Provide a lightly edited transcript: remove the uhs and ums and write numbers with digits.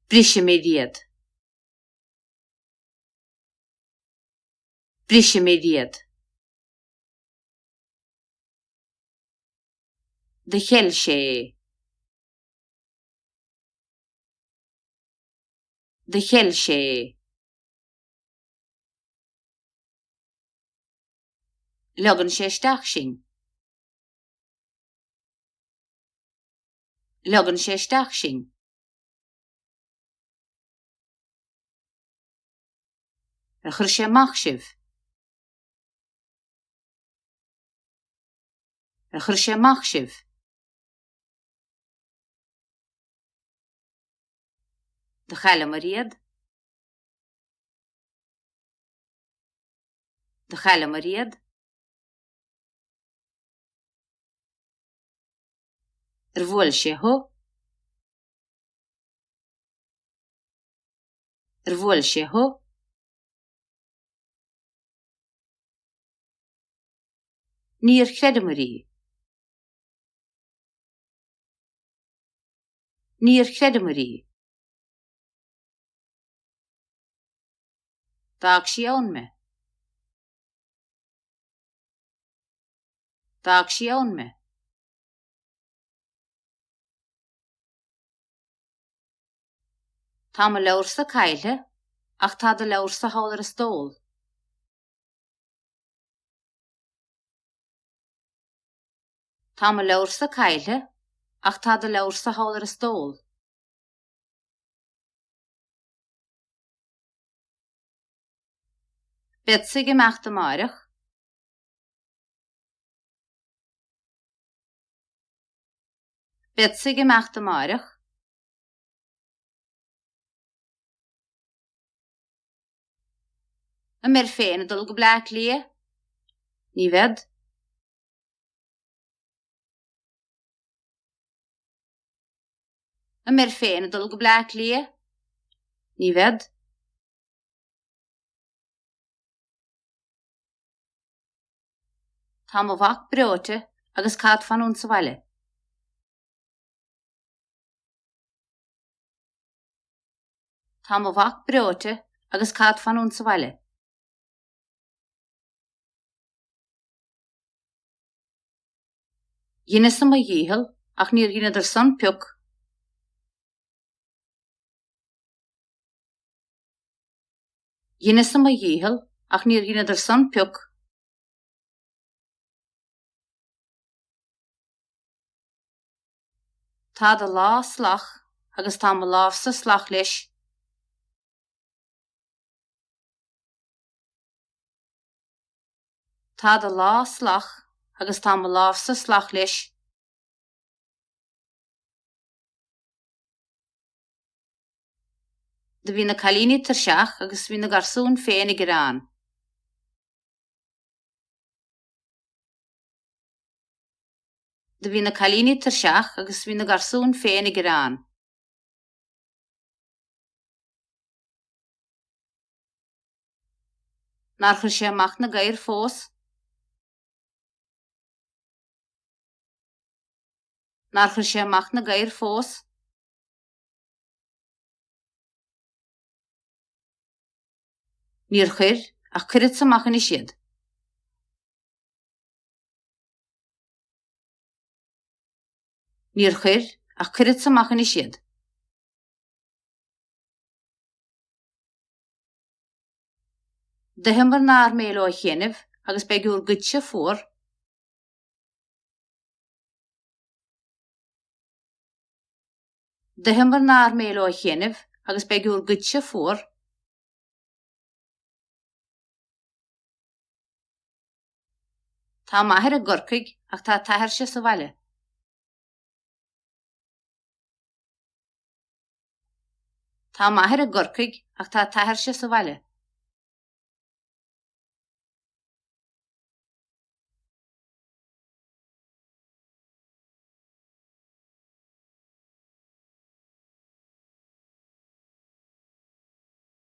Brishimediad. Brishimediad. De Helshe. De Helshe. Logan sé stachsin. Logan sé stachsin. Chur sé machshiv. Chur sé machshiv. De Chalamariad. De Chalamariad. Vuol sé ho. Vuol sé ho. Níor credamarí. Níor credamarí. Dag Sion me. Dag Sion me. Tá me leabhar sa caille, ach tá de leabhar sa hálar is dóil. Tá me leabhar sa caille, ach tá de leabhar sa hálar is dóil. Betsig imeacht amárach. Betsig imeacht amárach. Féin dul go blaic lia. Ní bhead. Féin dul go blaic lia. Ní bhead. Tá mo bhac breote agus cad fanún sa bhaile. Tá mo bhac breote agus cad fanún sa bhaile. Dhéine sa mo dhíhil ach níor dhéine dar son piuc. Dhéine sa mo dhíhil ach níor dhéine dar son piuc. Tá de lá slach agus tá mo láh sa slach leis. Tá de lá slach agus tá mo láh sa slach leis. De bhí na calíní tar seach agus bhí na garsún féin i gcrán. De bhí na calíní tar seach agus bhí na garsún féin i gcrán. Nar chur sé amach na gair fós. Nar chur sé amach na gair fós. Níor chuir ach cuiread samach in siad. Níor chuir ach cuiread samach in siad. De himbar náir méil ó chéanamh agus beagúr gutse fuór. De himbar náir méil ó chéanamh agus beagúr gutse fuór. Tá maithir a gorcaig ach tá taithir sé sa bhaile. Tá maithir a gorcaig ach tá taithir sé sa bhaile.